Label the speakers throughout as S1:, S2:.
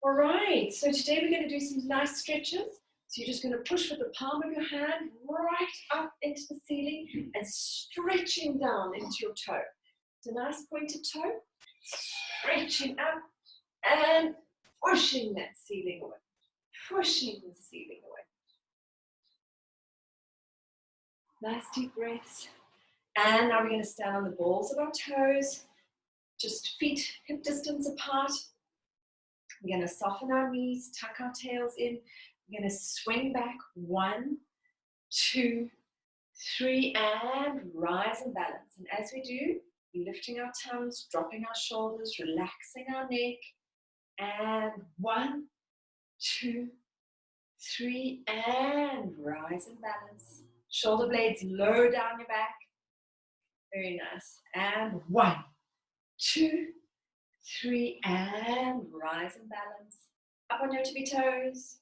S1: All right, so today we're going to do some nice stretches. So you're just going to push with the palm of your hand right up into the ceiling and stretching down into your toe. It's a nice pointed toe, stretching up and pushing that ceiling away, pushing the ceiling away. Nice deep breaths. And now we're going to stand on the balls of our toes, just feet hip distance apart. We're going to soften our knees, tuck our tails in. We're going to swing back 1, 2, 3, and rise and balance. And as we do, we're lifting our thumbs, dropping our shoulders, relaxing our neck. And 1, 2, 3, and rise and balance. Shoulder blades low down your back. Very nice. And 1, 2, 3, and rise and balance. Up on your tippy toes.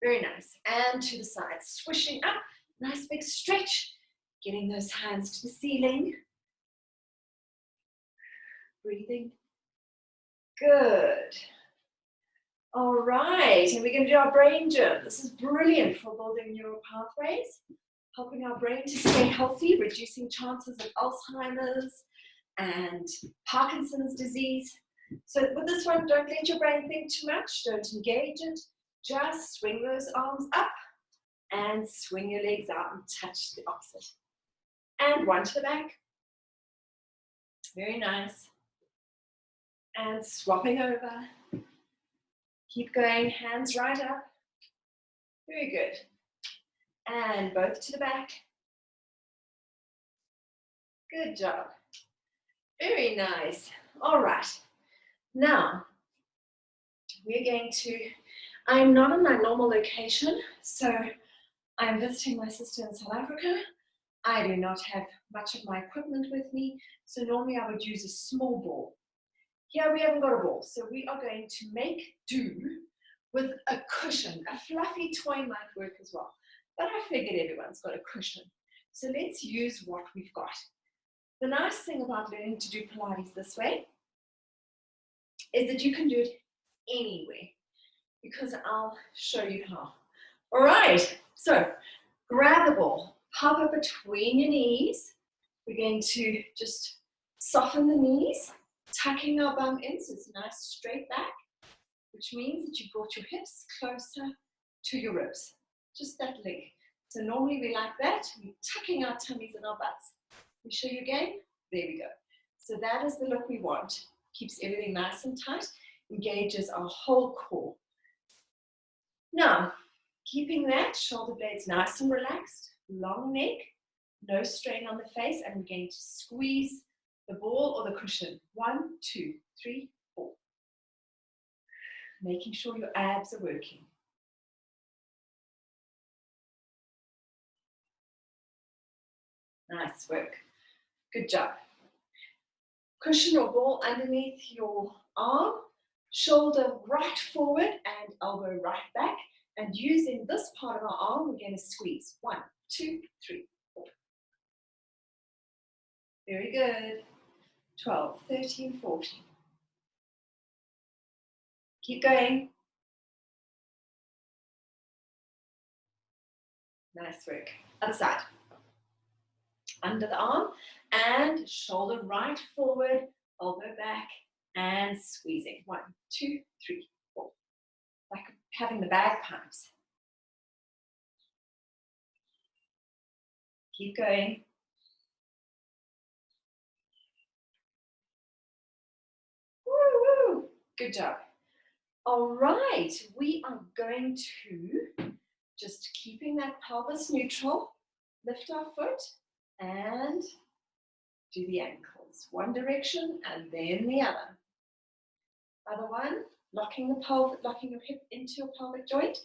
S1: Very nice. And to the side, swishing up. Nice big stretch. Getting those hands to the ceiling. Breathing. Good. All right, and we're going to do our brain gym. This is brilliant for building neural pathways, helping our brain to stay healthy, reducing chances of Alzheimer's and Parkinson's disease. So with this one, don't let your brain think too much. Don't engage it. Just swing those arms up and swing your legs out and touch the opposite. And 1 to the back. Very nice. And swapping over. Keep going, hands right up. Very good. And both to the back. Good job. Very nice. All right. Now, we're going to, I'm not in my normal location, so I'm visiting my sister in South Africa. I do not have much of my equipment with me, so normally I would use a small ball. Here we haven't got a ball, so we are going to make do with a cushion. A fluffy toy might work as well, but I figured everyone's got a cushion. So let's use what we've got. The nice thing about learning to do Pilates this way is that you can do it anywhere, because I'll show you how. All right, so grab the ball, pop it between your knees. We're going to just soften the knees, tucking our bum in so it's nice straight back, which means that you brought your hips closer to your ribs. Just that leg. So normally we like that. We're tucking our tummies and our butts. Let me show you again. There we go. So that is the look we want. Keeps everything nice and tight. Engages our whole core. Now, keeping that, shoulder blades nice and relaxed. Long neck. No strain on the face. And we're going to squeeze the ball or the cushion. 1, 2, 3, 4. Making sure your abs are working. Nice work. Good job. Cushion or ball underneath your arm, shoulder right forward and elbow right back. And using this part of our arm, we're going to squeeze. 1, 2, 3, 4. Very good. 12, 13, 14. Keep going. Nice work. Other side. Under the arm and shoulder right forward, elbow back and squeezing. 1, 2, 3, 4. Like having the bagpipes. Keep going. Woo, woo. Good job. All right, we are going to just keeping that pelvis neutral, lift our foot and do the ankles. One direction and then the other. Other one, locking your hip into your pelvic joint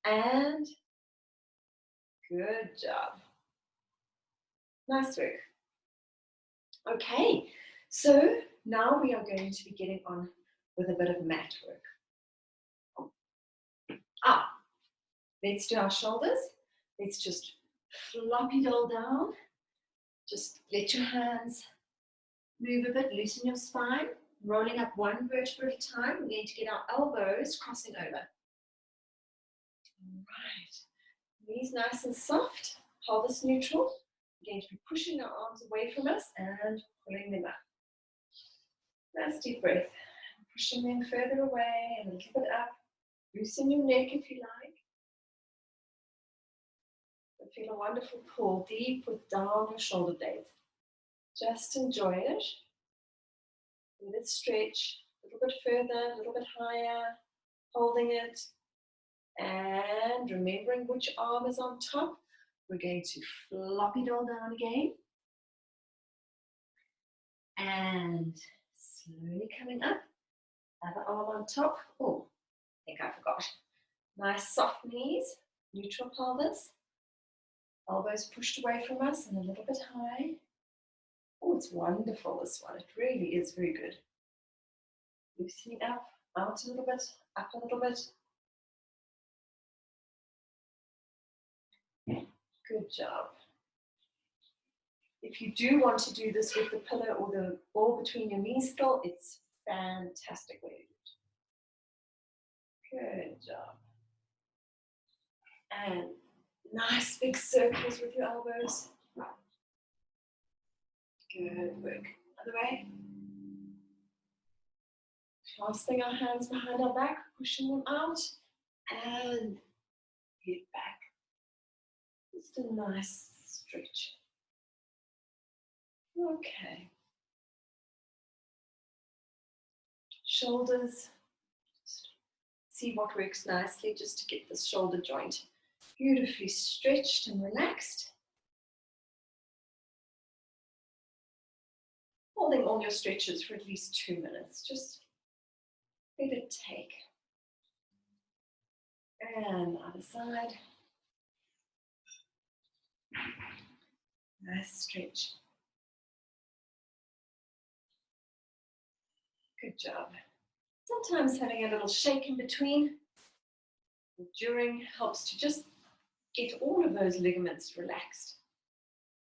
S1: and good job. Nice work. Okay, so now we are going to be getting on with a bit of mat work. Let's do our shoulders. Let's just floppy doll down. Just let your hands move a bit, loosen your spine. Rolling up one vertebra at a time. We're going to get our elbows crossing over. All right. Knees nice and soft. Pelvis neutral. We're going to be pushing our arms away from us and pulling them up. Nice deep breath. Pushing them further away and a little bit up. Loosen your neck if you like. And feel a wonderful pull deep down your shoulder blades. Just enjoy it. Let it stretch a little bit further, a little bit higher. Holding it. And remembering which arm is on top. We're going to flop it all down again. And slowly coming up. Other arm on top. Oh, I think I forgot. Nice soft knees, neutral pelvis. Elbows pushed away from us and a little bit high. Oh, it's wonderful, this one. It really is very good. Loosening up, out a little bit, up a little bit. Good job. If you do want to do this with the pillow or the ball between your knees still, it's fantastic way to do it. Good job. And nice big circles with your elbows. Good work. Other way. Clasping our hands behind our back, pushing them out, and head back. Just a nice stretch. Okay. Shoulders. Just see what works nicely just to get this shoulder joint beautifully stretched and relaxed. Holding all your stretches for at least 2 minutes. Just let it take. And other side. Nice stretch. Good job. Sometimes having a little shake in between or during helps to just get all of those ligaments relaxed.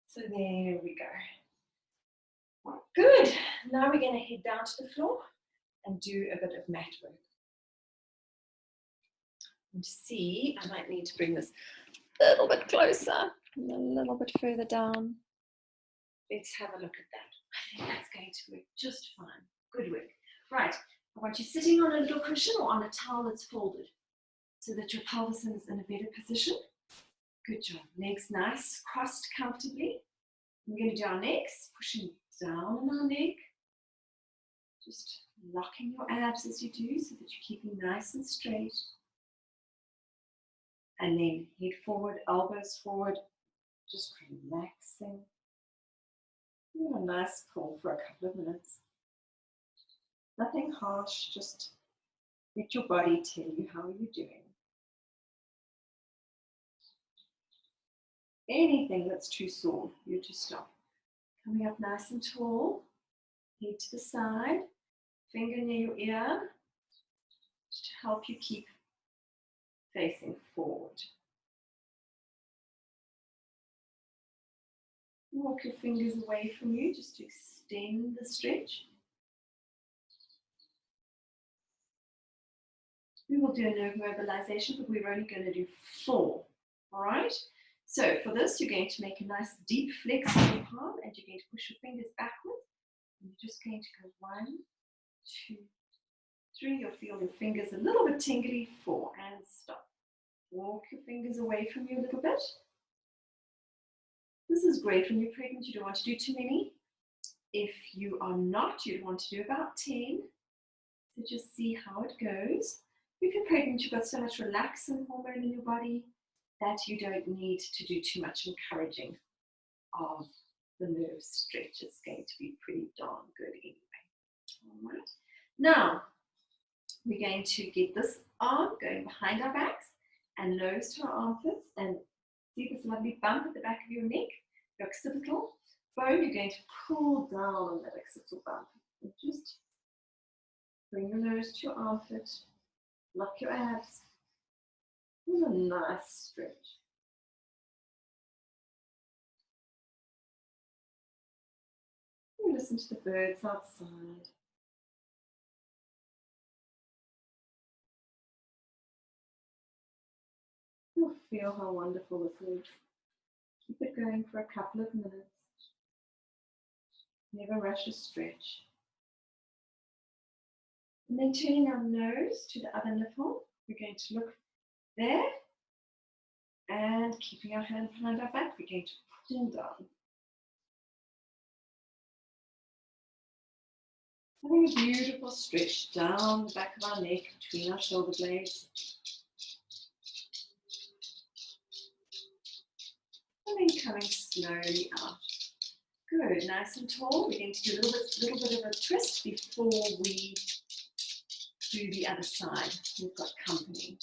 S1: So there we go. Good. Now we're going to head down to the floor and do a bit of mat work. And see, I might need to bring this a little bit closer and a little bit further down. Let's have a look at that. I think that's going to work just fine. Good work. Right, I want you sitting on a little cushion or on a towel that's folded so that your pelvis is in a better position. Good job. Legs nice, crossed comfortably. We're going to do our necks, pushing down on our neck. Just locking your abs as you do so that you're keeping nice and straight. And then head forward, elbows forward, just relaxing. A nice pull for a couple of minutes. Nothing harsh, just let your body tell you how you're doing. Anything that's too sore, you just stop. Coming up nice and tall, head to the side, finger near your ear, just to help you keep facing forward. Walk your fingers away from you just to extend the stretch. We will do a nerve mobilization, but we're only going to do 4. All right? So for this, you're going to make a nice deep flex in your palm, and you're going to push your fingers backwards. And you're just going to go 1, 2, 3. You'll feel your fingers a little bit tingly. 4, and stop. Walk your fingers away from you a little bit. This is great when you're pregnant. You don't want to do too many. If you are not, you'd want to do about 10. So just see how it goes. If you're pregnant, you've got so much relaxin hormone in your body that you don't need to do too much encouraging of the nerve stretch. It's going to be pretty darn good anyway. All right. Now, we're going to get this arm going behind our backs and nose to our armpits, and see this lovely bump at the back of your neck, your occipital bone. You're going to pull down on that occipital bump. And just bring your nose to your armpit, lock your abs. This is a nice stretch. You listen to the birds outside. You'll feel how wonderful this is. Keep it going for a couple of minutes. Never rush a stretch. And then turning our nose to the other nipple, we're going to look there. And keeping our hand behind our back, we're going to pull down. Having a beautiful stretch down the back of our neck, between our shoulder blades. And then coming slowly out. Good, nice and tall. We're going to do a little bit of a twist before we do the other side. We've got company.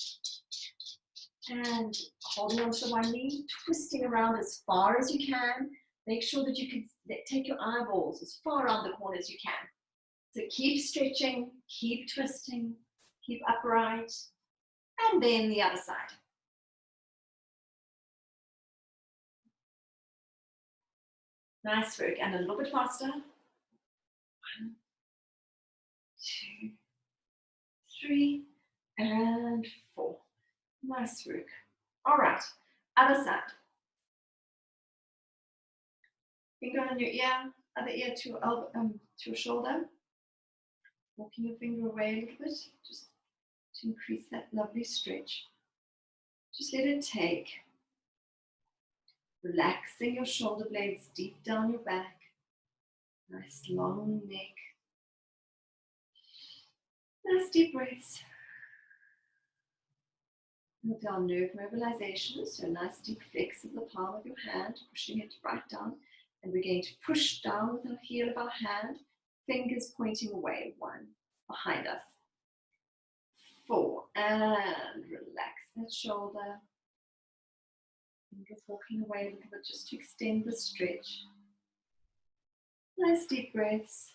S1: And holding onto the one knee, twisting around as far as you can. Make sure that you can take your eyeballs as far around the corner as you can. So keep stretching, keep twisting, keep upright, and then the other side. Nice work, and a little bit faster. 1, 2, 3, and 4. Nice work. All right, other side. Finger on your ear, other ear to your elbow, to your shoulder. Walking your finger away a little bit, just to increase that lovely stretch. Just let it take. Relaxing your shoulder blades deep down your back. Nice long neck. Nice deep breaths. With our nerve mobilization, so a nice deep flex of the palm of your hand, pushing it right down. And we're going to push down with the heel of our hand, fingers pointing away. 1, behind us. 4, and relax that shoulder. Fingers walking away a little bit just to extend the stretch. Nice deep breaths.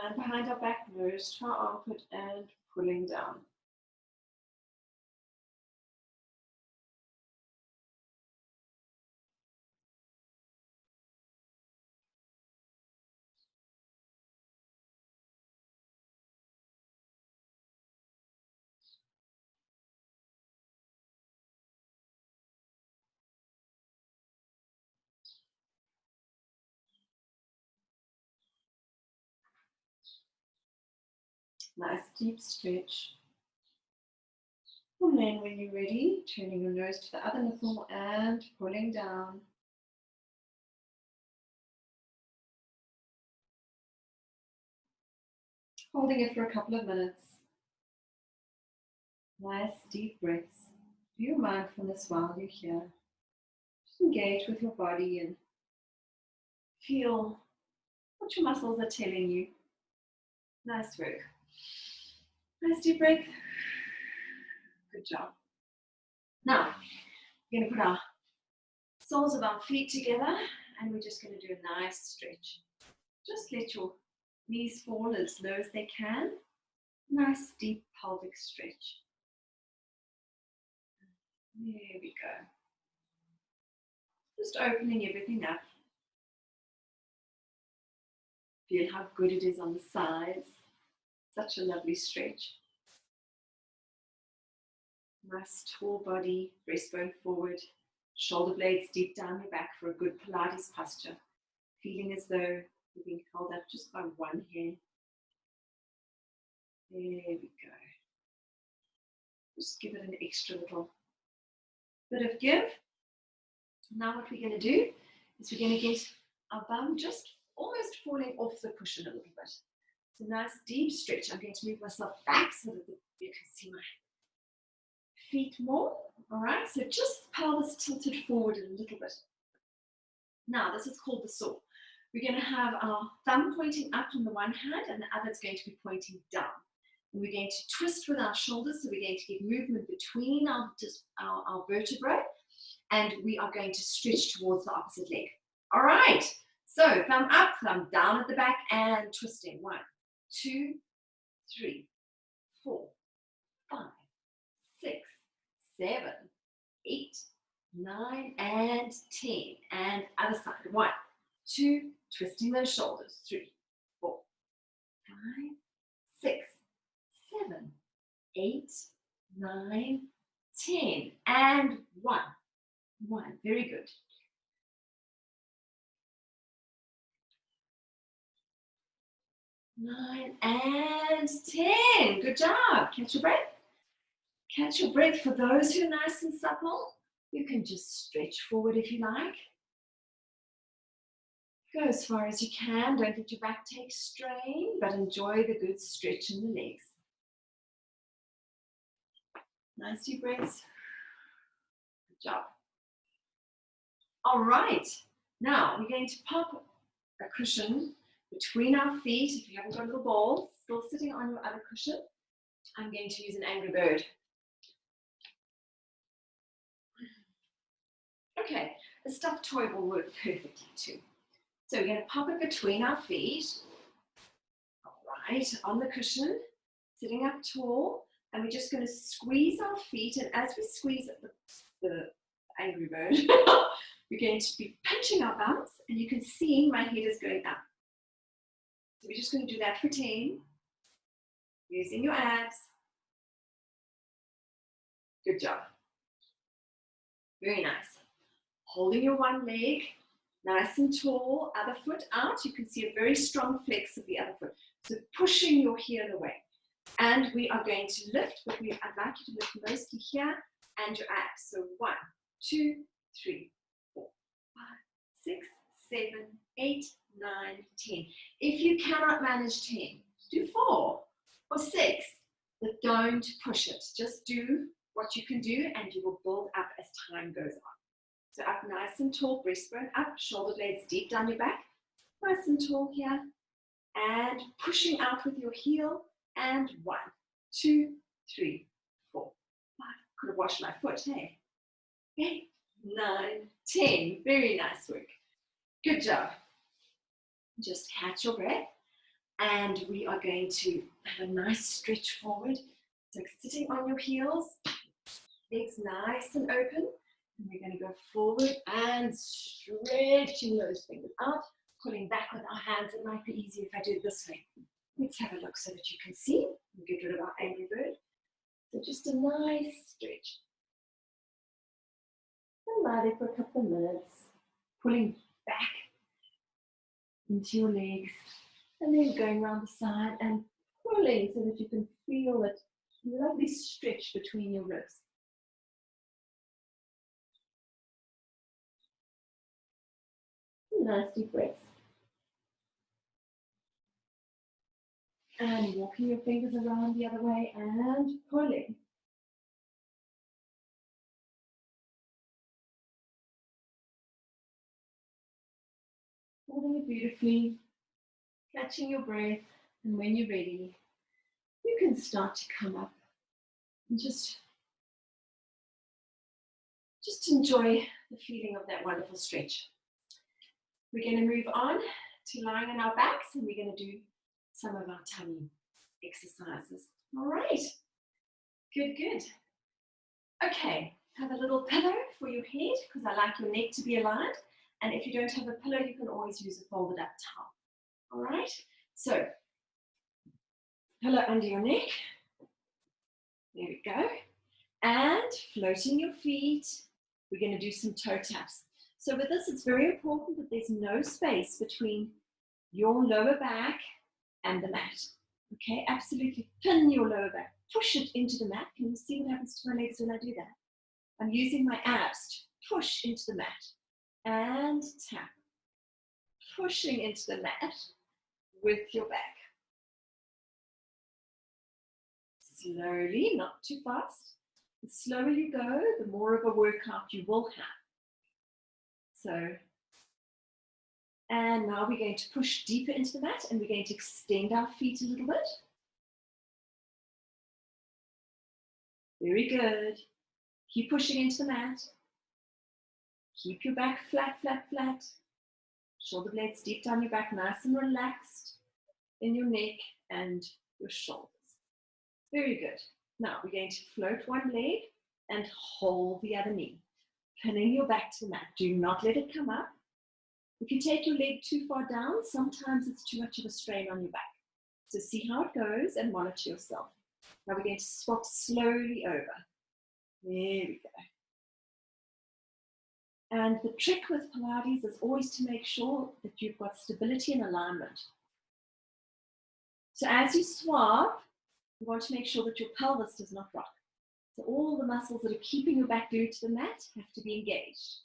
S1: Hand behind our back, nose to our armpit, and pulling down. Nice deep stretch. And then when you're ready, turning your nose to the other nipple and pulling down. Holding it for a couple of minutes. Nice deep breaths. Do your mindfulness while you're here. Just engage with your body and feel what your muscles are telling you. Nice work. Nice deep breath. Good job. Now, we're going to put our soles of our feet together and we're just going to do a nice stretch. Just let your knees fall as low as they can. Nice deep pelvic stretch. There we go. Just opening everything up. Feel how good it is on the sides. Such a lovely stretch. Nice tall body, breastbone forward, shoulder blades deep down your back for a good Pilates posture. Feeling as though you're being held up just by one hair. There we go. Just give it an extra little bit of give. Now what we're going to do is we're going to get our bum just almost falling off the cushion a little bit. It's a nice deep stretch. I'm going to move myself back so that you can see my feet more. All right, so just pelvis tilted forward a little bit. Now this is called the saw. We're going to have our thumb pointing up on the one hand and the other is going to be pointing down. And we're going to twist with our shoulders, so we're going to get movement between our vertebrae, and we are going to stretch towards the opposite leg. All right, so thumb up, thumb down at the back, and twisting. 1, 2, 3, 4, 5, 6, 7, 8, 9, and 10. And other side. 1, 2, twisting those shoulders. 3, 4, 5, 6, 7, 8, 9, 10, and 1. 1, very good. 9 and 10. Good job. Catch your breath. Catch your breath. For those who are nice and supple, you can just stretch forward if you like. Go as far as you can. Don't let your back take strain, but enjoy the good stretch in the legs. Nice deep breaths. Good job. All right. Now we're going to pop a cushion between our feet. If you haven't got a little ball, still sitting on your other cushion, I'm going to use an angry bird. Okay, a stuffed toy will work perfectly too. So we're going to pop it between our feet. All right, on the cushion, sitting up tall, and we're just going to squeeze our feet. And as we squeeze the angry bird, we're going to be pinching our bums, and you can see my head is going up. So we're just going to do that for 10, using your abs. Good job. Very nice. Holding your one leg, nice and tall, other foot out. You can see a very strong flex of the other foot. So pushing your heel away. And we are going to lift, but I'd like you to lift mostly here and your abs. So 1, 2, 3, 4, 5, 6, 7, 8, 9, 10. If you cannot manage 10, do 4 or 6, but don't push it. Just do what you can do and you will build up as time goes on. So up nice and tall, breastbone up, shoulder blades deep down your back, nice and tall here, and pushing out with your heel, and 1, 2, 3, 4, 5. Could have washed my foot, hey? 8, 9, 10. Very nice work. Good job. Just catch your breath, and we are going to have a nice stretch forward. So sitting on your heels, legs nice and open. And we're going to go forward and stretching those fingers out, pulling back with our hands. It might be easier if I do it this way. Let's have a look so that you can see. We'll get rid of our angry bird. So just a nice stretch. And lie there for a couple of minutes, pulling back into your legs, and then going around the side and pulling so that you can feel that lovely stretch between your ribs. Nice deep breaths. And walking your fingers around the other way and pulling. Holding it beautifully, catching your breath, and when you're ready, you can start to come up and just enjoy the feeling of that wonderful stretch. We're going to move on to lying on our backs, and we're going to do some of our tummy exercises. All right, good, good. Okay, have a little pillow for your head because I like your neck to be aligned. And if you don't have a pillow, you can always use a folded up towel. All right, so pillow under your neck. There we go. And floating your feet, we're going to do some toe taps. So with this, it's very important that there's no space between your lower back and the mat. Okay, absolutely pin your lower back. Push it into the mat. Can you see what happens to my legs when I do that? I'm using my abs to push into the mat and tap. Pushing into the mat with your back. Slowly, not too fast. The slower you go, the more of a workout you will have. So, and now we're going to push deeper into the mat and we're going to extend our feet a little bit. Very good. Keep pushing into the mat. Keep your back flat, flat, flat. Shoulder blades deep down your back, nice and relaxed in your neck and your shoulders. Very good. Now we're going to float one leg and hold the other knee. Pinning your back to the mat. Do not let it come up. If you take your leg too far down, sometimes it's too much of a strain on your back. So see how it goes and monitor yourself. Now we're going to swap slowly over. There we go. And the trick with Pilates is always to make sure that you've got stability and alignment. So as you swap, you want to make sure that your pelvis does not rock. So all the muscles that are keeping your back glued to the mat have to be engaged.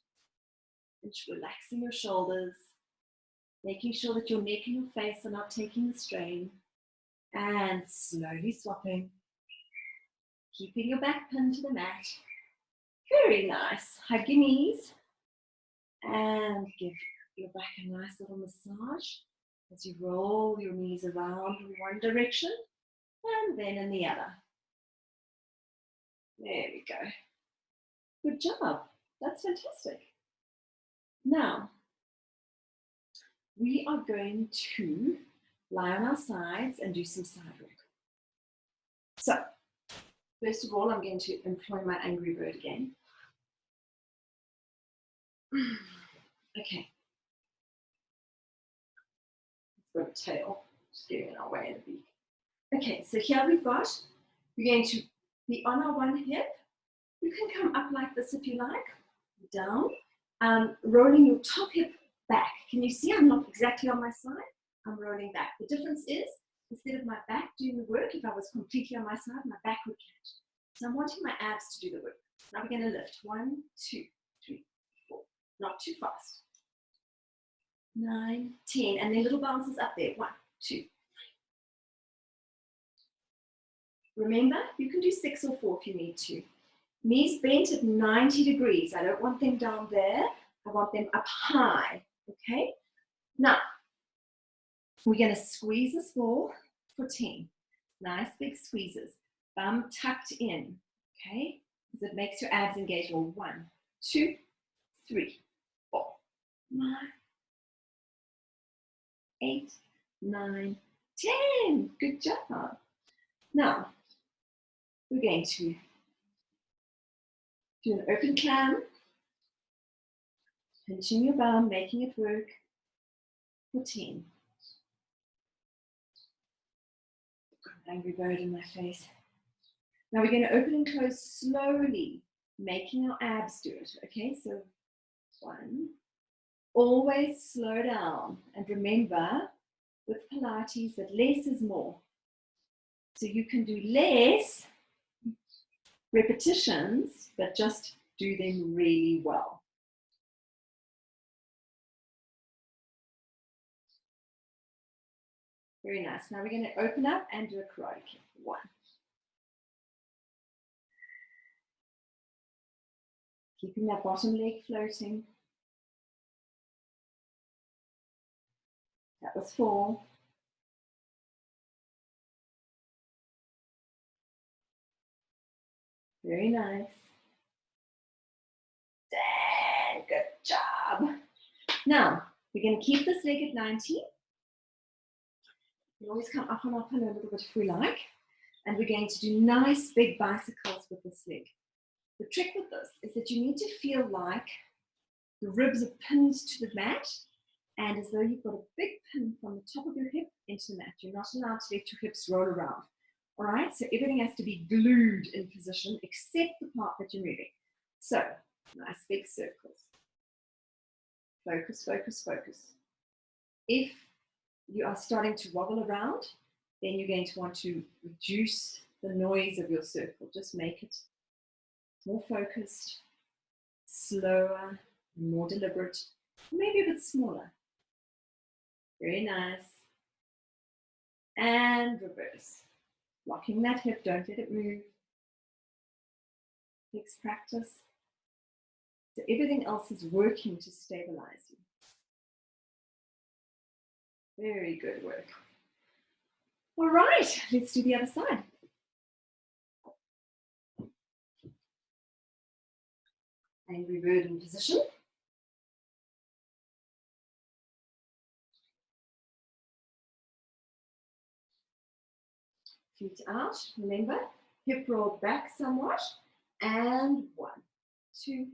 S1: And relaxing your shoulders, making sure that your neck and your face are not taking the strain, and slowly swapping, keeping your back pinned to the mat. Very nice. Hug your knees and give your back a nice little massage as you roll your knees around in one direction and then in the other. There we go. Good job. That's fantastic. Now, we are going to lie on our sides and do some side work. So, first of all, I'm going to employ my angry bird again. Okay. It's got a tail, just getting in our way of the beak. Okay, so here we're going to be on our one hip. You can come up like this if you like, down, rolling your top hip back. Can you see I'm not exactly on my side? I'm rolling back. The difference is, instead of my back doing the work, if I was completely on my side, my back would catch. So I'm wanting my abs to do the work. Now we're going to lift. 1, 2, 3, 4. Not too fast. 9, 10. And then little bounces up there. 1, 2. Remember, you can do 6 or 4 if you need to. Knees bent at 90 degrees. I don't want them down there. I want them up high. Okay? Now, we're going to squeeze this ball for 10. Nice big squeezes. Bum tucked in. Okay? Because it makes your abs engage. Well, 1, 2, 3, 4, 5, 8, 9, 10. Good job. Now, we're going to do an open clam, pinching your bum, making it work for 10. Got an angry bird in my face. Now we're going to open and close slowly, making our abs do it. Okay, so 1. Always slow down. And remember, with Pilates, that less is more. So you can do less repetitions, but just do them really well. Very nice. Now we're going to open up and do a karate kick. 1. Keeping that bottom leg floating. That was 4. Very nice. 10. Good job. Now, we're going to keep this leg at 90. You can always come up and up and a little bit if we like. And we're going to do nice big bicycles with this leg. The trick with this is that you need to feel like the ribs are pinned to the mat and as though you've got a big pin from the top of your hip into the mat. You're not allowed to let your hips roll around. All right, so everything has to be glued in position except the part that you're moving. So, nice big circles. Focus, focus, focus. If you are starting to wobble around, then you're going to want to reduce the noise of your circle. Just make it more focused, slower, more deliberate, maybe a bit smaller. Very nice. And reverse. Locking that hip, don't let it move. Takes practice. So everything else is working to stabilize you. Very good work. All right, let's do the other side. Angry bird in position. Feet out, remember, hip roll back somewhat, and 1, 2,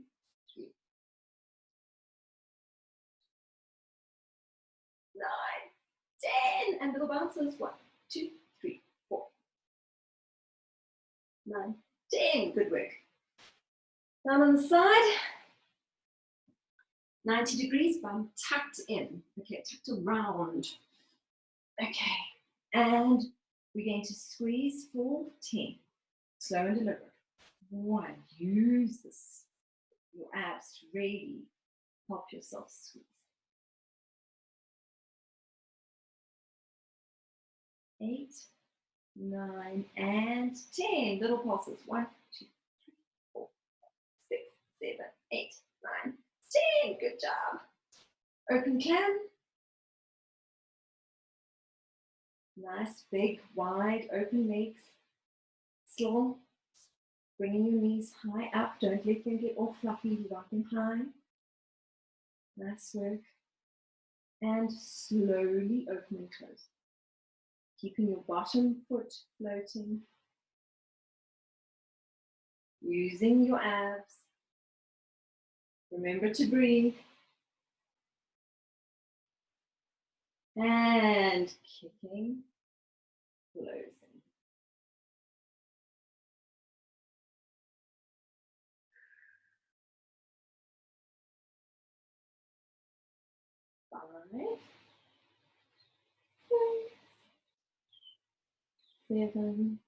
S1: 3, 9, 10, and little bounces, 1, 2, 3, 4. 9, 10. Good work. Down on the side. 90 degrees, bum tucked in. Okay, tucked around. Okay, and we're going to squeeze for 10. Slow and deliberate. 1, use this, your abs to really help yourself squeeze. 8, 9, and 10. Little pulses. 1, 2, 3, 4, 5, 6, 7, 8, 9, 10. Good job. Open clam. Nice, big, wide, open legs. Still bringing your knees high up. Don't let them get all fluffy. You want them high. Nice work. And slowly open and close. Keeping your bottom foot floating. Using your abs. Remember to breathe. And kicking, closing. Five, 6, 7,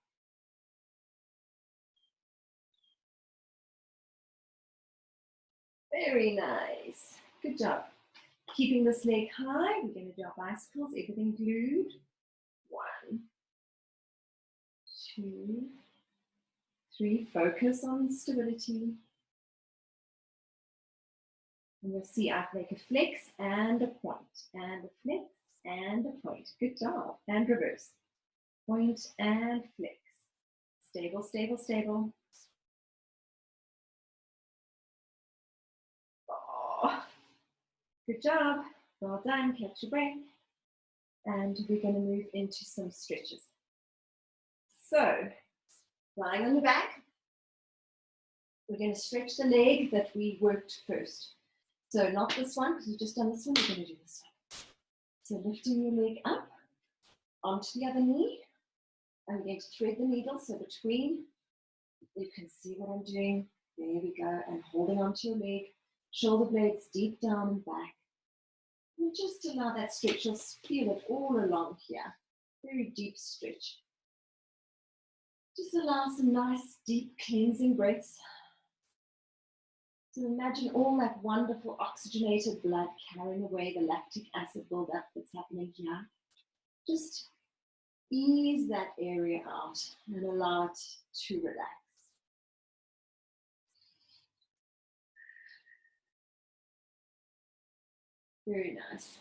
S1: very nice. Good job. Keeping this leg high, we're going to do our bicycles, everything glued. 1, 2, 3. Focus on stability. And you'll see I make a flex and a point, and a flex and a point. Good job. And reverse. Point and flex. Stable, stable, stable. Oh, good job. Well done. Catch your breath. And we're going to move into some stretches. So, lying on your back, we're going to stretch the leg that we worked first. So not this one, because we've just done this one, we're going to do this one. So lifting your leg up onto the other knee. I'm going to thread the needle, so between, you can see what I'm doing. There we go, and holding onto your leg, shoulder blades deep down and back. And just allow that stretch, you'll feel it all along here. Very deep stretch. Just allow some nice, deep cleansing breaths. So imagine all that wonderful oxygenated blood carrying away the lactic acid buildup that's happening here. Just ease that area out and allow it to relax. Very nice.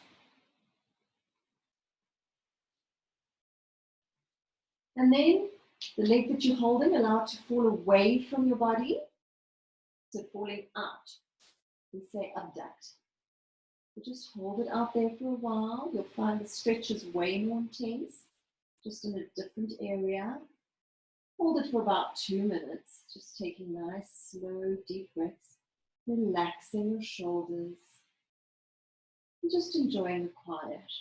S1: And then the leg that you're holding, allow it to fall away from your body. So falling out. We say abduct. So just hold it out there for a while. You'll find the stretch is way more intense, just in a different area. Hold it for about 2 minutes, just taking nice, slow, deep breaths, relaxing your shoulders, and just enjoying the quiet.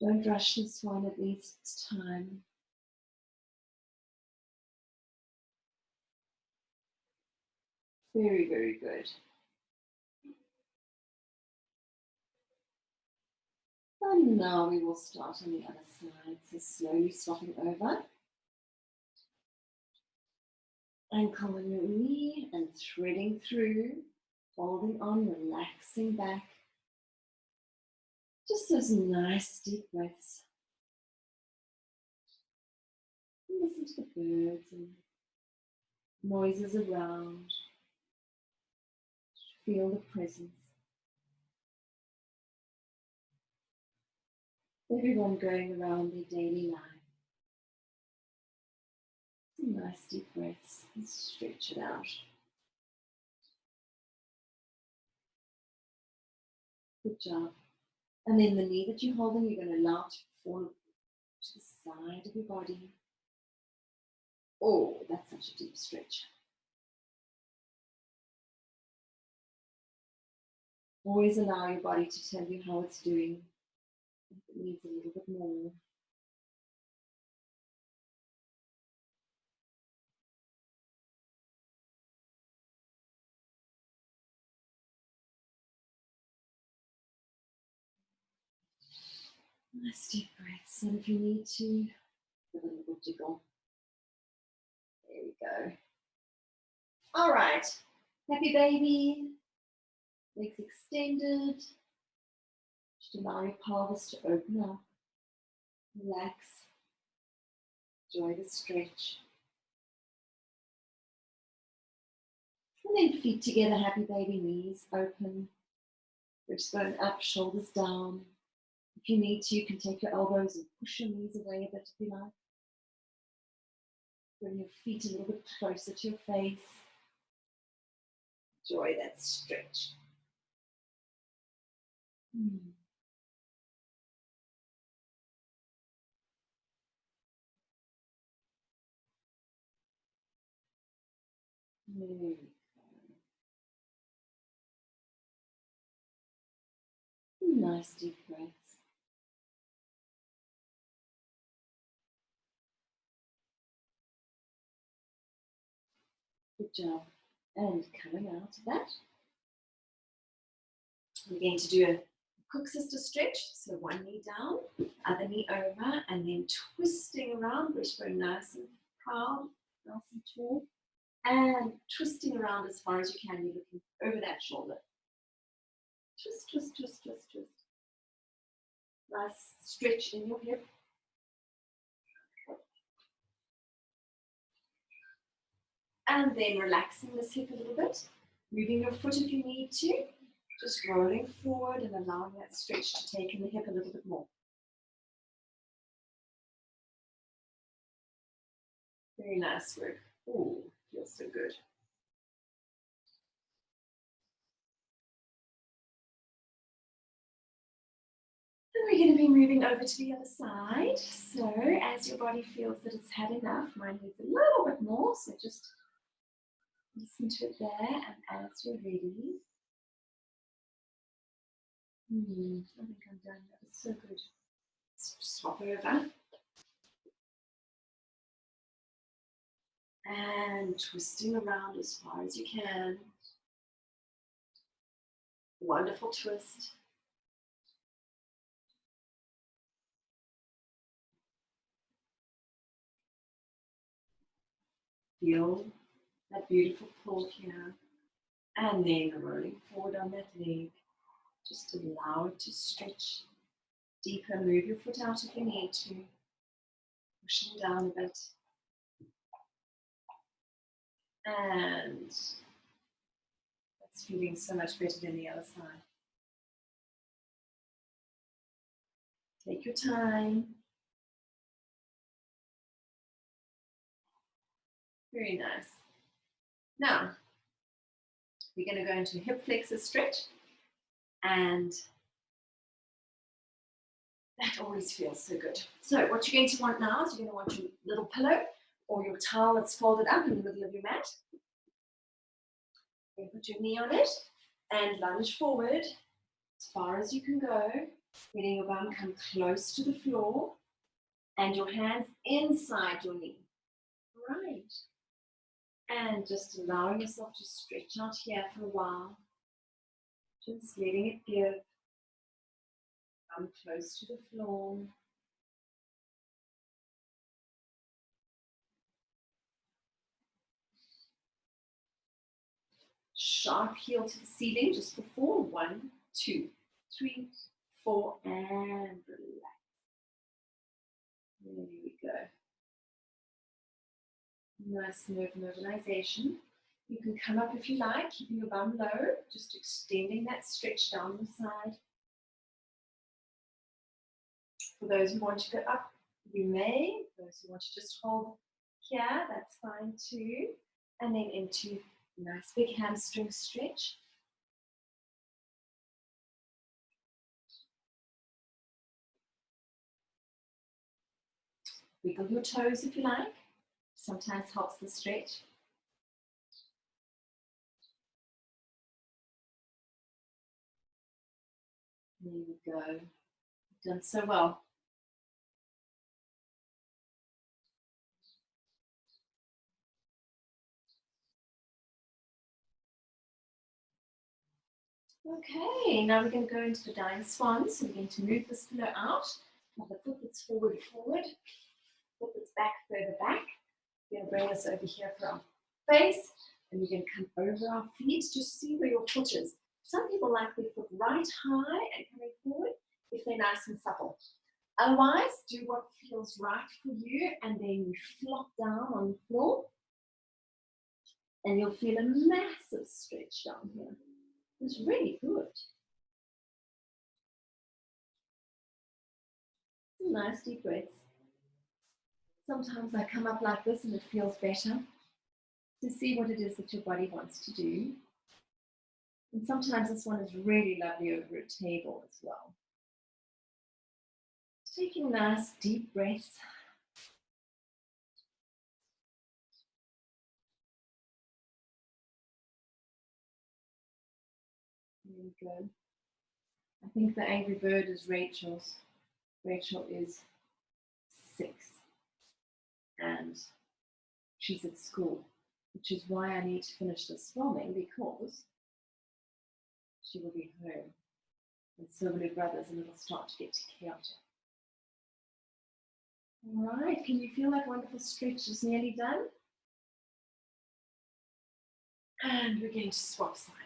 S1: Don't rush this one, it needs its time. Very, very good. And now we will start on the other side. So slowly swapping over. Ankle on your knee and threading through, holding on, relaxing back. Just those nice deep breaths. And listen to the birds and noises around. Feel the presence. Everyone going around their daily life. Some nice deep breaths and stretch it out. Good job. And then the knee that you're holding, you're going to allow it to fall to the side of your body. Oh, that's such a deep stretch. Always allow your body to tell you how it's doing. If it needs a little bit more. Nice deep breaths. And if you need to, give a little jiggle. There we go. All right. Happy baby. Legs extended. Just allow your pelvis to open up. Relax. Enjoy the stretch. And then feet together, happy baby, knees open. Wristbone up, shoulders down. If you need to, you can take your elbows and push your knees away a bit if you like. Bring your feet a little bit closer to your face. Enjoy that stretch. There we go. Nice deep breaths. Good job. And coming out of that, we're going to do a cook sister stretch. So one knee down, other knee over, and then twisting around, wristbone nice and proud, nice and tall, and twisting around as far as you can. You're looking over that shoulder. Twist, twist, twist, twist, twist. Nice stretch in your hip. And then relaxing this hip a little bit, moving your foot if you need to, just rolling forward and allowing that stretch to take in the hip a little bit more. Very nice work. Ooh, feels so good. And we're going to be moving over to the other side. So as your body feels that it's had enough, mine needs a little bit more, so just listen to it there, and as you're ready, I think I'm done. That was so good. Let's swap over. And twisting around as far as you can. Wonderful twist. Feel that beautiful pull here. And then rolling forward on that leg. Just allow it to stretch deeper. Move your foot out if you need to. Pushing down a bit. And that's feeling so much better than the other side. Take your time. Very nice. Now, we're going to go into a hip flexor stretch, and that always feels so good. So what you're going to want now is you're going to want your little pillow or your towel that's folded up in the middle of your mat. You put your knee on it and lunge forward as far as you can go, letting your bum come close to the floor and your hands inside your knee. Right. And just allowing yourself to stretch out here for a while. Just letting it give. Come close to the floor. Sharp heel to the ceiling, just for 4. 1, 2, 3, 4, and relax. There we go. Nice nerve mobilization. You can come up if you like, keeping your bum low, just extending that stretch down the side. For those who want to go up, you may. Those who want to just hold here, that's fine too. And then into a nice big hamstring stretch. Wiggle your toes if you like. Sometimes helps the stretch. There we go. You've done so well. Okay, now we're going to go into the dying swan. So we're going to move this pillow out Have the foot that's forward, forward. Foot that's back, further back. We're going to bring this over here for our face. And we're going to come over our feet. Just see where your foot is. Some people like their foot right high and coming forward if they're nice and supple. Otherwise, do what feels right for you, and then you flop down on the floor. And you'll feel a massive stretch down here. It's really good. Some nice deep breaths. Sometimes I come up like this and it feels better to see what it is that your body wants to do. And sometimes this one is really lovely over a table as well. Taking nice deep breaths. There we go. I think the angry bird is Rachel's. Rachel is 6 and she's at school, which is why I need to finish this filming, because she will be home and so will her brothers, and it'll start to get chaotic. All right, can you feel that wonderful stretch is nearly done? And we're going to swap sides.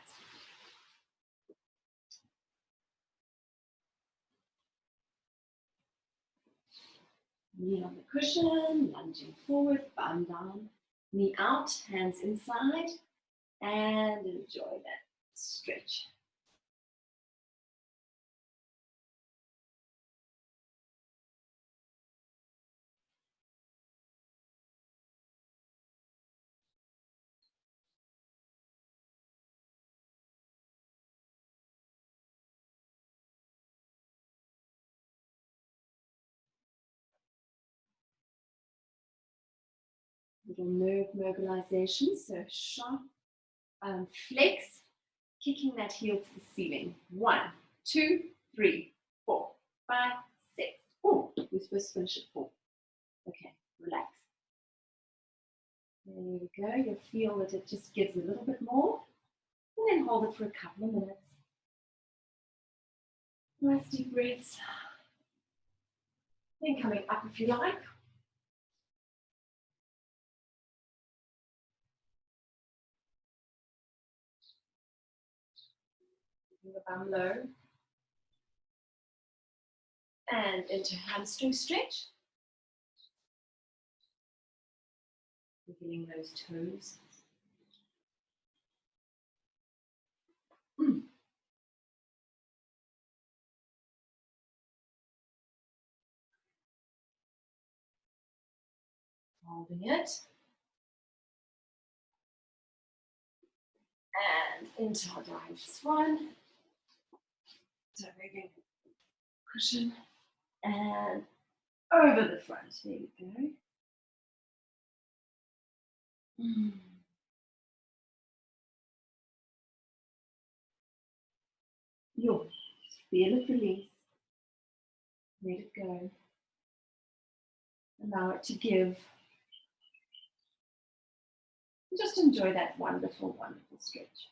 S1: Knee on the cushion, lunging forward, bum down, knee out, hands inside, and enjoy that stretch. Little nerve mobilization, so sharp flex, kicking that heel to the ceiling. 1, 2, 3, 4, 5, 6. Oh, we're supposed to finish at 4. Okay, relax. There we go. You'll feel that it just gives a little bit more, and then hold it for a couple of minutes. Nice deep breaths. Then coming up if you like. The bum low. And into hamstring stretch. Wiggling those toes. Holding it. And into our dive swan. So moving cushion and over the front. There we go. You'll feel it release. Let it go. Allow it to give. And just enjoy that wonderful, wonderful stretch.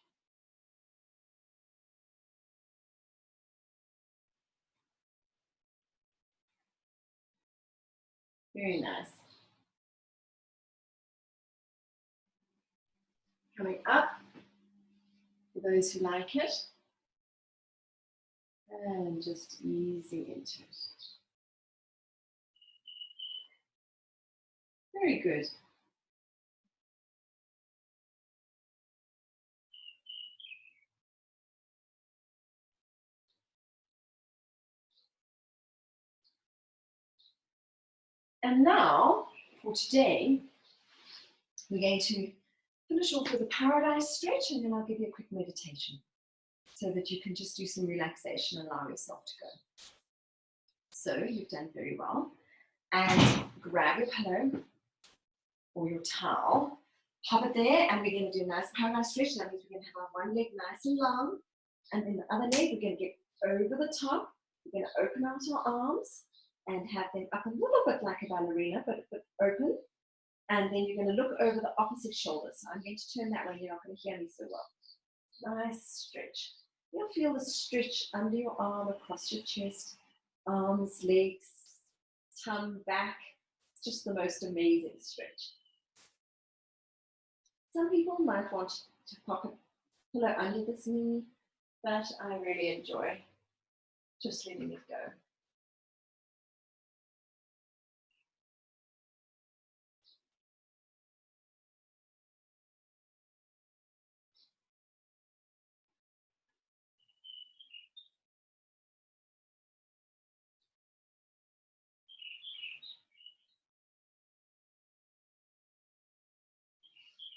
S1: Very nice. Coming up, for those who like it, and just easing into it. Very good. And now, for today, we're going to finish off with a paradise stretch, and then I'll give you a quick meditation so that you can just do some relaxation and allow yourself to go. So you've done very well. And grab your pillow or your towel, pop it there, and we're going to do a nice paradise stretch. That means we're going to have our one leg nice and long, and then the other leg, we're going to get over the top. We're going to open out our arms and have them up a little bit like a ballerina, but open. And then you're going to look over the opposite shoulder. So I'm going to turn that way. You're not going to hear me so well. Nice stretch. You'll feel the stretch under your arm, across your chest, arms, legs, tongue back. It's just the most amazing stretch. Some people might want to pop a pillow under this knee, but I really enjoy just letting it go.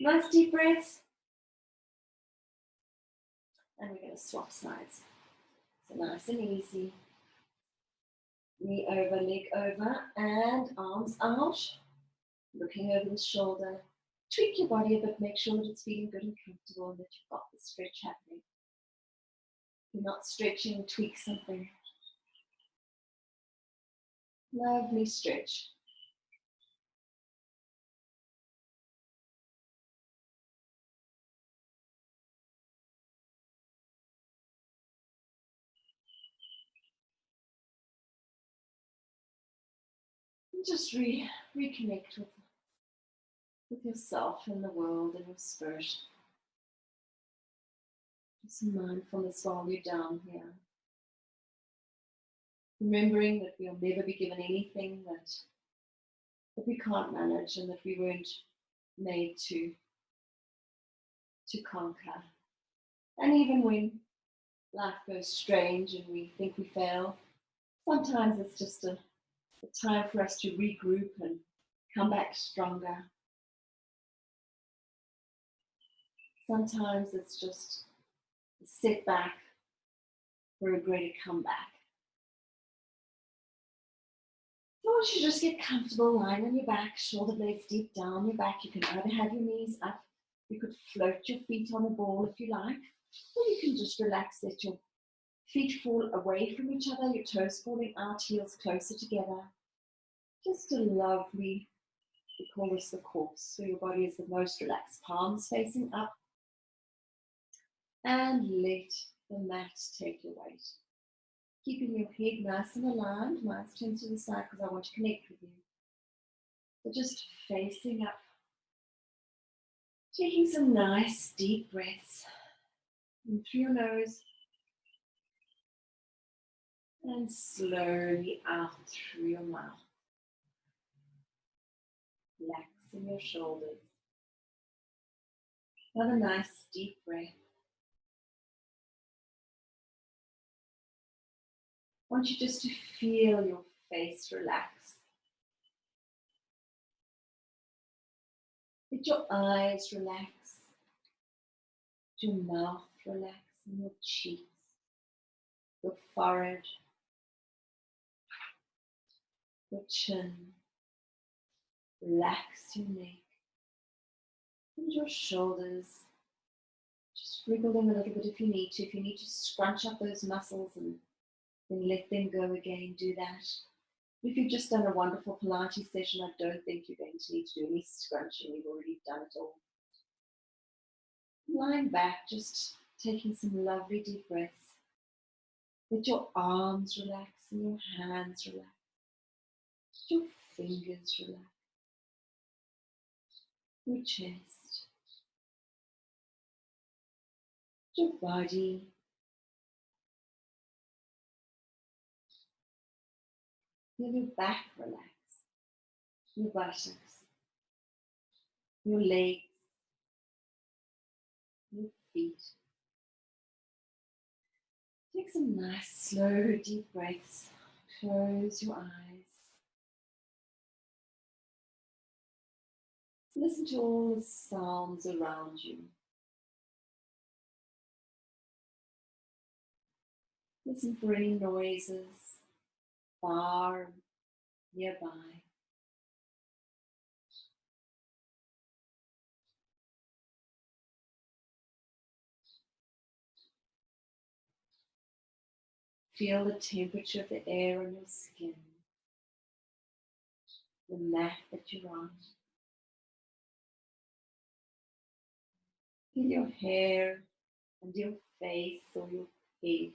S1: Nice deep breaths. And we're going to swap sides. So nice and easy. Knee over, leg over, and arms out. Looking over the shoulder. Tweak your body a bit, make sure that it's feeling good and comfortable and that you've got the stretch happening. If you're not stretching, tweak something. Lovely stretch. And just reconnect with yourself and the world and your spirit. Just mindfulness while you're down here. Remembering that we'll never be given anything that we can't manage and that we weren't made to conquer. And even when life goes strange and we think we fail, sometimes it's just a time for us to regroup and come back stronger. Sometimes it's just a setback for a greater comeback. So I want you to just get comfortable lying on your back, shoulder blades deep down your back. You can either have your knees up, you could float your feet on the ball if you like, or you can just relax, let your feet fall away from each other, your toes falling out, heels closer together. Just a lovely, we call this the corpse, so your body is the most relaxed, palms facing up, and let the mat take your weight. Keeping your head nice and aligned, mine's turned to the side because I want to connect with you. So just facing up, taking some nice deep breaths in through your nose and slowly out through your mouth. Relaxing your shoulders. Another nice deep breath. I want you just to feel your face relax. Let your eyes relax. Let your mouth relax and your cheeks, your forehead, your chin. Relax your neck and your shoulders. Just wriggle them a little bit if you need to. If you need to scrunch up those muscles and then let them go again, do that. If you've just done a wonderful Pilates session, I don't think you're going to need to do any scrunching. You've already done it all. Lying back, just taking some lovely deep breaths. Let your arms relax and your hands relax. Let your fingers relax. Your chest. Your body. Feel your back relax. Your buttocks. Your legs. Your feet. Take some nice, slow, deep breaths. Close your eyes. Listen to all the sounds around you. Listen for any noises, far, nearby. Feel the temperature of the air on your skin, the mat that you're on. Feel your hair and your face or your head.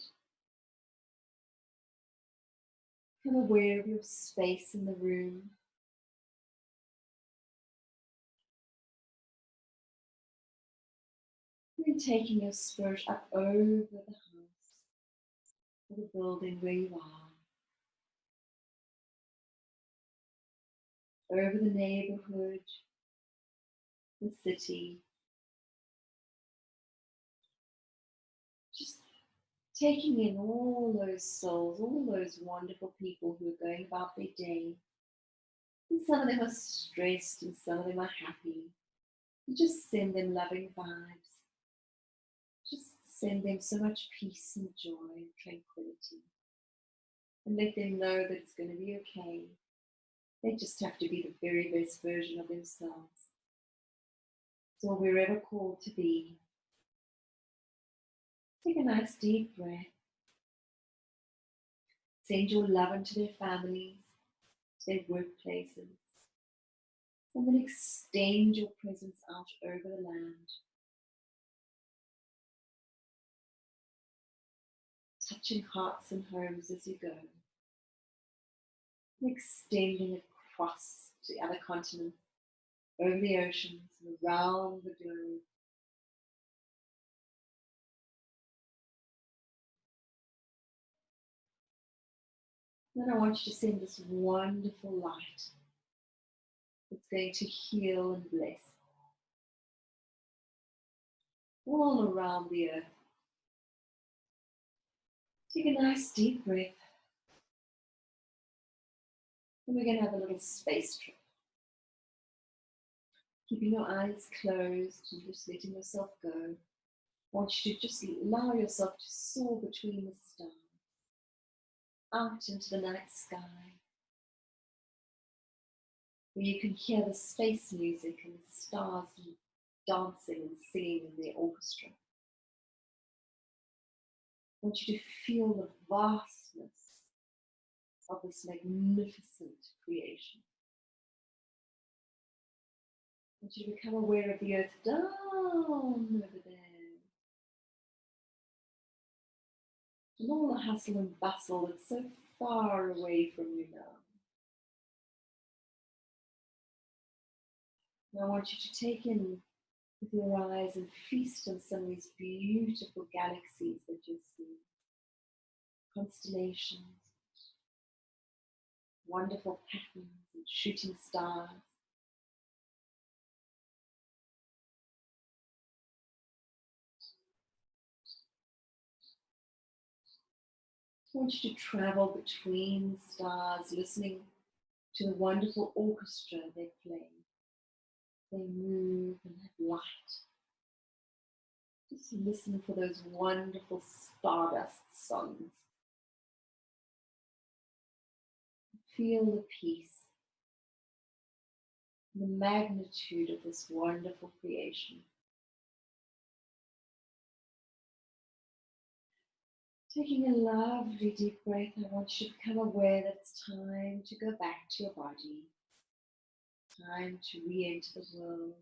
S1: Become aware of your space in the room. And then taking your spirit up over the house, or the building where you are, over the neighborhood, the city. Just taking in all those souls, all those wonderful people who are going about their day. And some of them are stressed and some of them are happy. You just send them loving vibes. Just send them so much peace and joy and tranquility. And let them know that it's going to be okay. They just have to be the very best version of themselves. So we're ever called to be. Take a nice deep breath. Send your love into their families, to their workplaces. And then extend your presence out over the land. Touching hearts and homes as you go. And extending across to other continents, over the oceans and around the globe. Then I want you to send this wonderful light that's going to heal and bless all around the earth. Take a nice deep breath. And we're going to have a little space trip. Keeping your eyes closed and just letting yourself go. I want you to just allow yourself to soar between the stars, out into the night sky, where you can hear the space music and the stars dancing and singing in their orchestra. I want you to feel the vastness of this magnificent creation. I want you to become aware of the earth down over there. And all the hustle and bustle that's so far away from you now. And I want you to take in with your eyes and feast on some of these beautiful galaxies that you see. Constellations, wonderful patterns and shooting stars. I want you to travel between stars, listening to the wonderful orchestra they play. They move and have light. Just listen for those wonderful stardust songs. Feel the peace, the magnitude of this wonderful creation. Taking a lovely deep breath, I want you to become aware that it's time to go back to your body. Time to re-enter the world.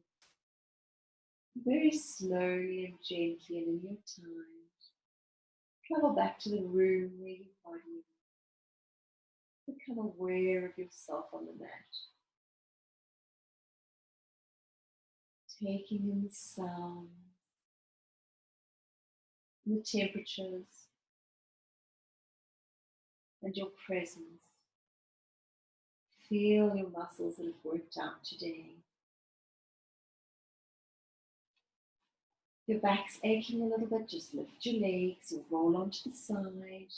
S1: Very slowly and gently and in your time. Travel back to the room where your body is. Become aware of yourself on the mat. Taking in the sound, the temperatures, and your presence. Feel your muscles that have worked out today. If your back's aching a little bit, just lift your legs or roll onto the side.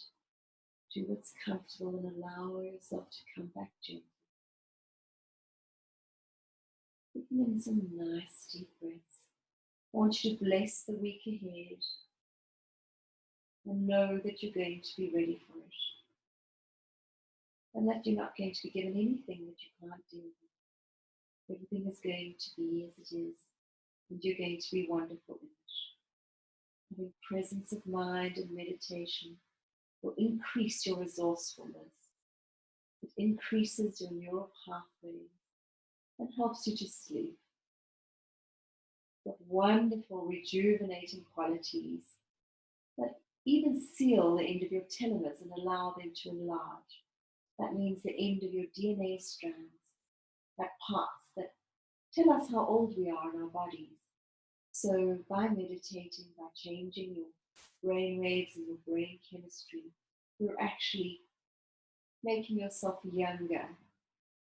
S1: Do what's comfortable and allow yourself to come back gently. Taking in some nice deep breaths. I want you to bless the week ahead and know that you're going to be ready for it. And that you're not going to be given anything that you can't deal with. Everything is going to be as it is, and you're going to be wonderful in it. Having presence of mind and meditation will increase your resourcefulness. It increases your neural pathways and helps you to sleep. With wonderful rejuvenating qualities that even seal the end of your telomeres and allow them to enlarge. That means the end of your DNA strands, that parts that tell us how old we are in our bodies. So by meditating, by changing your brain waves and your brain chemistry, you're actually making yourself younger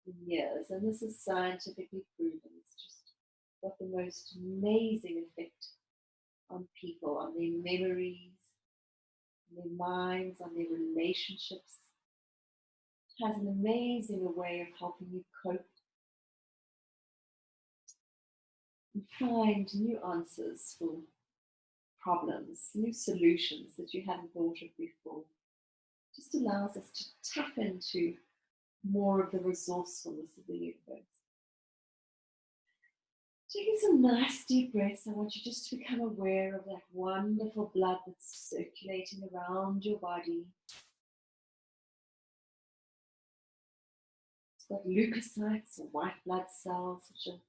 S1: in years. And this is scientifically proven. It's just got the most amazing effect on people, on their memories, on their minds, on their relationships. It has an amazing way of helping you cope and find new answers for problems, new solutions that you hadn't thought of before. Just allows us to tap into more of the resourcefulness of the universe. Taking some nice deep breaths, I want you just to become aware of that wonderful blood that's circulating around your body. It's got leukocytes or white blood cells, which are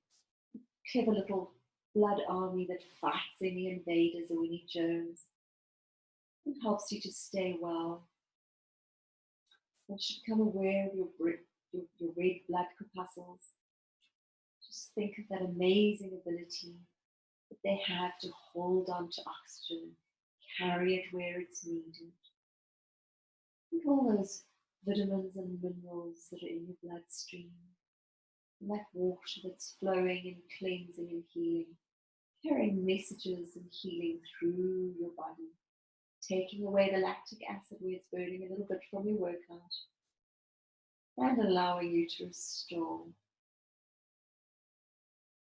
S1: a clever little blood army that fights any invaders or any germs. It helps you to stay well. You should become aware of your red blood corpuscles. Just think of that amazing ability that they have to hold on to oxygen, carry it where it's needed. Think of all those vitamins and minerals that are in your bloodstream, and that water that's flowing and cleansing and healing, carrying messages and healing through your body, taking away the lactic acid where it's burning a little bit from your workout, and allowing you to restore.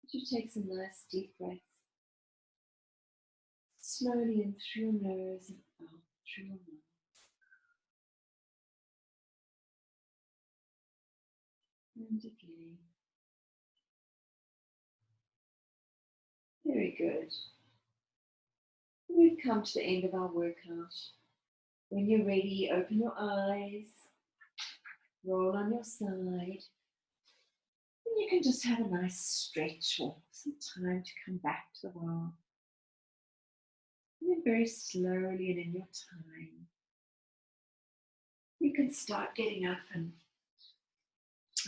S1: You take some nice deep breaths, slowly in through your nose and out through your mouth. And again. Very good. We've come to the end of our workout. When you're ready, open your eyes, roll on your side, and you can just have a nice stretch or some time to come back to the world. And then very slowly and in your time, you can start getting up and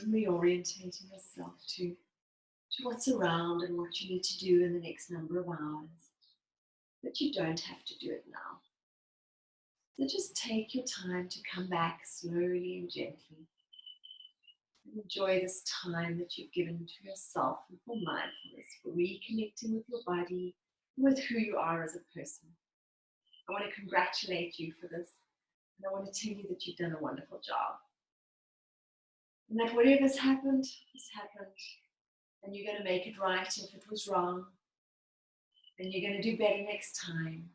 S1: reorientating yourself to what's around and what you need to do in the next number of hours. But you don't have to do it now. So just take your time to come back slowly and gently. And enjoy this time that you've given to yourself and for mindfulness, for reconnecting with your body, with who you are as a person. I want to congratulate you for this. And I want to tell you that you've done a wonderful job. And that whatever's happened has happened. And you're going to make it right if it was wrong. And you're going to do better next time.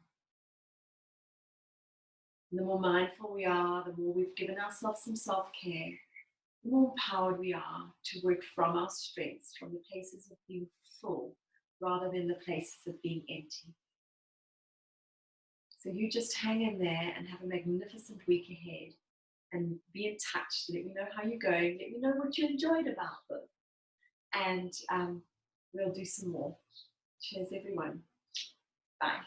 S1: And the more mindful we are, the more we've given ourselves some self-care, the more empowered we are to work from our strengths, from the places of being full, rather than the places of being empty. So you just hang in there and have a magnificent week ahead. And be in touch. Let me know how you're going. Let me know what you enjoyed about them. And we'll do some more. Cheers, everyone. Bye.